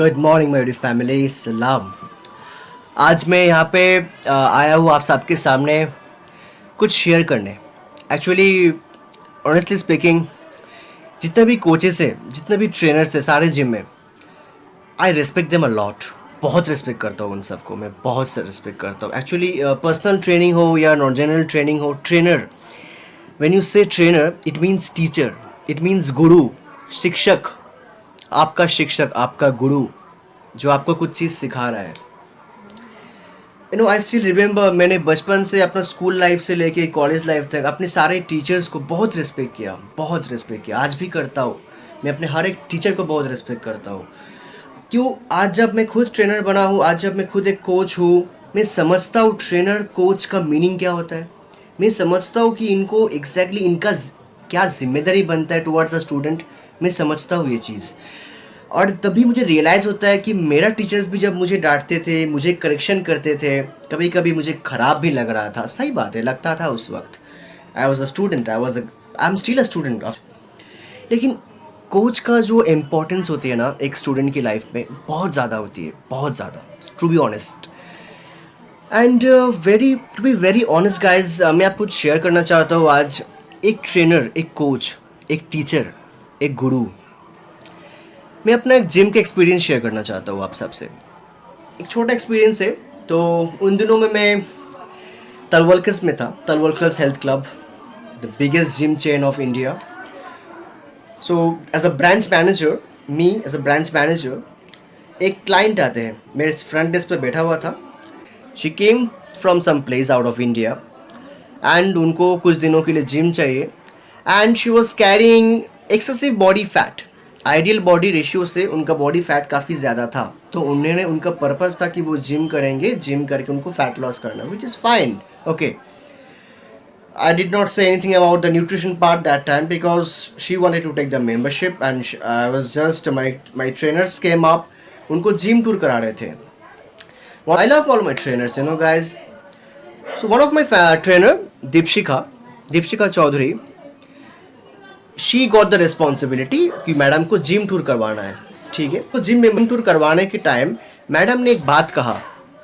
Good morning मेरी family, सलाम। आज मैं यहाँ पे आया हूँ आप सबके सामने कुछ शेयर करने। एक्चुअली ऑनेस्टली स्पीकिंग, जितने भी कोचेस है, जितने भी ट्रेनर्स है सारे जिम में, I respect them a lot. बहुत रिस्पेक्ट करता हूँ उन सबको, मैं बहुत से रिस्पेक्ट करता हूँ। एक्चुअली पर्सनल ट्रेनिंग हो या नॉन जनरल ट्रेनिंग हो, ट्रेनर, व्हेन यू से trainer it means teacher, it means गुरु, शिक्षक। आपका शिक्षक, आपका गुरु जो आपको कुछ चीज़ सिखा रहा है। आई स्टिल रिमेंबर, मैंने बचपन से अपना स्कूल लाइफ से लेके कॉलेज लाइफ तक अपने सारे टीचर्स को बहुत रिस्पेक्ट किया, बहुत रिस्पेक्ट किया। आज भी करता हूँ। मैं अपने हर एक टीचर को बहुत रिस्पेक्ट करता हूँ। क्यों? आज जब मैं खुद ट्रेनर बना हूँ, आज जब मैं खुद एक कोच हूँ, मैं समझता हूँ ट्रेनर कोच का मीनिंग क्या होता है। मैं समझता हूँ कि इनको एग्जैक्टली इनका क्या जिम्मेदारी बनता है टुवर्ड्स अ स्टूडेंट। मैं समझता हूँ ये चीज़। और तभी मुझे रियलाइज़ होता है कि मेरा टीचर्स भी जब मुझे डांटते थे, मुझे करेक्शन करते थे, कभी कभी मुझे ख़राब भी लग रहा था। सही बात है, लगता था उस वक्त। I was a student, I am still a student of. लेकिन कोच का जो इम्पोर्टेंस होती है ना एक स्टूडेंट की लाइफ में, बहुत ज़्यादा होती है, बहुत ज़्यादा, to be honest. And to be very honest guys, मैं आपको कुछ शेयर करना चाहता हूँ आज। एक ट्रेनर, एक कोच, एक टीचर, एक गुरु। मैं अपना एक जिम का एक्सपीरियंस शेयर करना चाहता हूँ आप सबसे। एक छोटा एक्सपीरियंस है। तो उन दिनों में मैं तलवलकस में था, Talwalkars health club, the biggest gym chain of India. So as a branch manager, me as a branch manager, एक क्लाइंट आते हैं, मेरे फ्रंट डेस्क पे बैठा हुआ था। She came from some place out of India and उनको कुछ दिनों के लिए जिम चाहिए। And she was carrying excessive body fat. Ideal body ratio से उनका बॉडी फैट काफ़ी ज़्यादा था। तो उन्होंने, उनका पर्पज़ था कि वो जिम करेंगे, जिम करके उनको फैट लॉस करना, which is fine, okay. I did not say anything about the nutrition part that time because she wanted to take the membership and I was just my trainers came up, उनको gym tour करा रहे थे। I love all my trainers, you know guys. So one of my trainer, Deepshika Chaudhary, she got the responsibility कि madam को gym tour करवाना है, ठीक है। तो जिम टूर करवाने के टाइम मैडम ने एक बात कहा।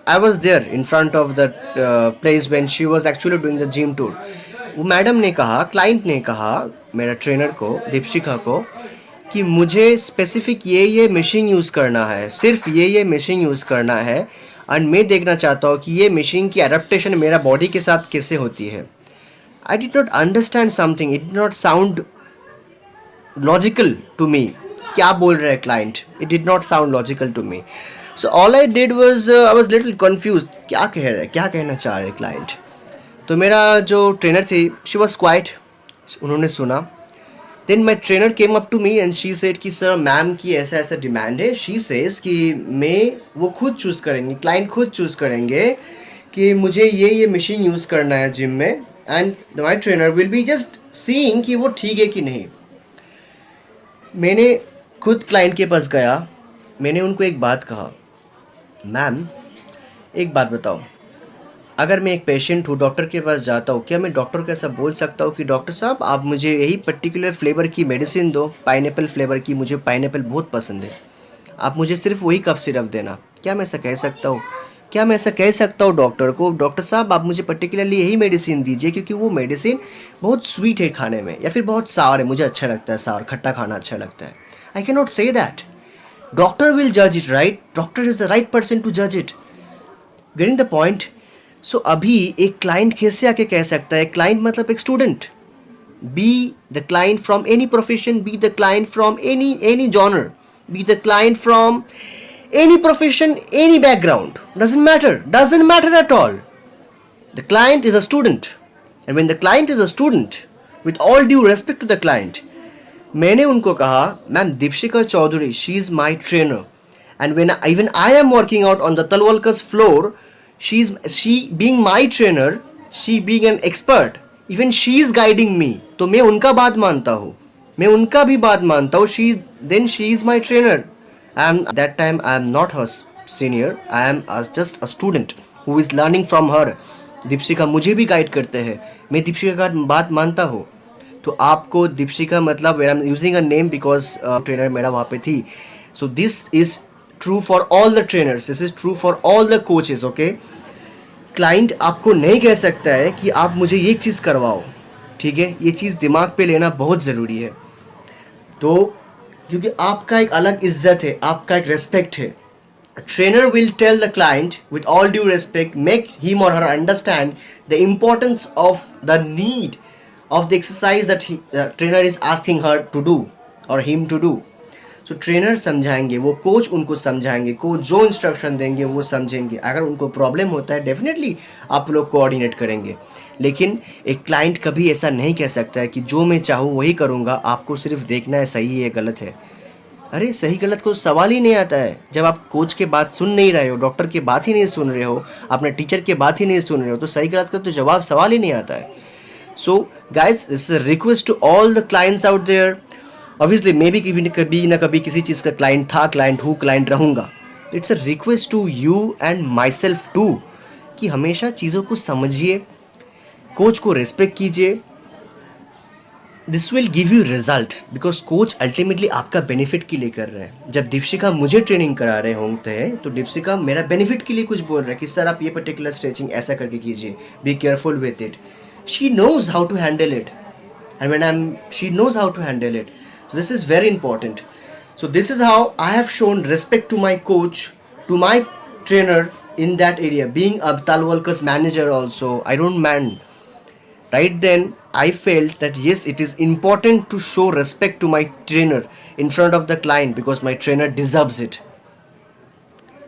I was there in front of the place when she was actually doing the gym tour. वो मैडम ने कहा, क्लाइंट ने कहा मेरा ट्रेनर को, दीपशिका को, कि मुझे स्पेसिफिक ये मशीन यूज़ करना है, सिर्फ ये मशीन यूज़ करना है। एंड मैं देखना चाहता हूँ कि ये मशीन की एडेप्टेशन मेरा बॉडी के साथ कैसे होती है। I did not understand something, it did not sound logical to me. क्या बोल रहा है client, it did not sound logical to me. So all I did was I was little confuse, क्या कह रहा है, क्या कहना चाह रहे क्लाइंट। तो मेरा जो ट्रेनर थी, शी वॉज क्वाइट, उन्होंने सुना। Then my trainer came up to me and she said कि सर मैम की ऐसा ऐसा डिमांड है। शी सेज कि मैं, वो खुद चूज़ करेंगे, क्लाइंट खुद चूज़ करेंगे कि मुझे ये मशीन यूज़ करना है जिम में, and my trainer will be just seeing कि वो ठीक है कि नहीं। मैंने खुद क्लाइंट के पास गया, मैंने उनको एक बात कहा, मैम एक बात बताओ, अगर मैं एक पेशेंट हूँ, डॉक्टर के पास जाता हूँ, क्या मैं डॉक्टर को ऐसा बोल सकता हूँ कि डॉक्टर साहब आप मुझे यही पर्टिकुलर फ्लेवर की मेडिसिन दो, पाइनएप्पल फ्लेवर की, मुझे पाइनएप्पल बहुत पसंद है, आप मुझे सिर्फ वही कफ सिरप देना। क्या मैं ऐसा कह सकता हूँ? क्या मैं ऐसा कह सकता हूँ डॉक्टर को, डॉक्टर साहब आप मुझे पर्टिकुलरली यही मेडिसिन दीजिए क्योंकि वो मेडिसिन बहुत स्वीट है खाने में, या फिर बहुत सावर है, मुझे अच्छा लगता है सावर, खट्टा खाना अच्छा लगता है। I can not say that. Doctor will जज it, right? Doctor is the right person to जज it. Getting the point? So अभी एक क्लाइंट कैसे आके कह सकता है, क्लाइंट मतलब एक student, be the client from any profession, be the client from any genre, be the client from any profession, any background, doesn't matter at all. The client is a student, and when the client is a student, with all due respect to the client, मैंने उनको कहा, ma'am Deepshikha Chaudhary, she is my trainer, and when even I am working out on the Talwalkar's floor, she being my trainer, she being an expert, even she is guiding me, तो मैं उनका बात मानता हूँ, मैं उनका भी बात मानता हूँ। she is my trainer. That time I am not her senior, I am just a student who is learning from her. Deepshikha मुझे भी गाइड करते हैं, मैं दीपशिका का बात मानता हूँ। तो आपको दीपशिका मतलब I am using a name because trainer मेरा वहाँ पे थी। So this is true for all the trainers, this is true for all the coaches, okay? Client आपको नहीं कह सकता है कि आप मुझे ये चीज़ करवाओ, ठीक है? ये चीज़ दिमाग पे लेना बहुत ज़रूरी है। तो क्योंकि आपका एक अलग इज्जत है, आपका एक रेस्पेक्ट है। Trainer will tell the client with all due respect, make him or her understand the importance of the need of the exercise that trainer is asking her to do or him to do. So trainer समझाएंगे, वो coach उनको समझाएंगे, coach जो instruction देंगे वो समझेंगे। अगर उनको प्रॉब्लम होता है डेफिनेटली आप लोग कोऑर्डिनेट करेंगे, लेकिन एक क्लाइंट कभी ऐसा नहीं कह सकता है कि जो मैं चाहूँ वही करूँगा, आपको सिर्फ देखना है सही है गलत है। अरे सही गलत को सवाल ही नहीं आता है। जब आप कोच के बात सुन नहीं रहे हो, डॉक्टर की बात ही नहीं सुन रहे हो, अपने टीचर की बात ही नहीं सुन रहे हो, तो सही गलत का तो जवाब सवाल ही नहीं आता है। So guys, this is a request to all the clients out there. Obviously मैं भी कभी ना कभी किसी चीज़ का क्लाइंट था, क्लाइंट हूँ, क्लाइंट रहूँगा। It's a request to you and myself to कि हमेशा चीज़ों को समझिए, कोच को रिस्पेक्ट कीजिए। This will give you result because coach ultimately आपका बेनिफिट के लिए कर रहे हैं। जब दीपशिका मुझे ट्रेनिंग करा रहे होते हैं तो दीपशिका मेरा बेनिफिट के लिए कुछ बोल रहे हैं कि सर आप ये पर्टिकुलर स्ट्रेचिंग ऐसा करके कीजिए, be careful with it. She knows how to handle it and when she knows how to handle it. So this is very important. So this is how I have shown respect to my coach, to my trainer in that area. Being a Talwalkar's manager also, I don't mind. Right then, I felt that yes, it is important to show respect to my trainer in front of the client because my trainer deserves it.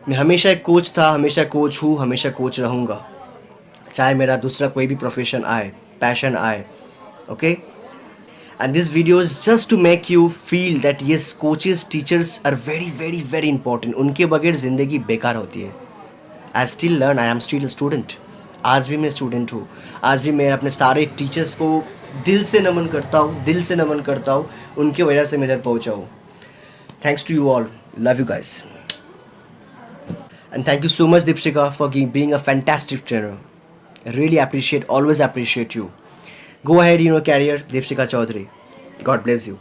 मैं हमेशा एक coach था, हमेशा coach हूँ, हमेशा coach रहूँगा, चाहे मेरा दूसरा कोई भी प्रोफेशन आए, पैशन आए, okay? And this video is just to make you feel that yes, coaches, teachers are very very very important. उनके बगैर ज़िंदगी बेकार होती है। I still learn, I am still a student. आज भी मैं स्टूडेंट हूँ। आज भी मैं अपने सारे टीचर्स को दिल से नमन करता हूँ, दिल से नमन करता हूँ। उनकी वजह से मैं इधर पहुँचा हूँ। Thanks to you all. Love you guys. And thank you so much Deepshika for being a fantastic trainer. I really appreciate, always appreciate you. Go ahead in your career, Deepshika Chaudhary. God bless you.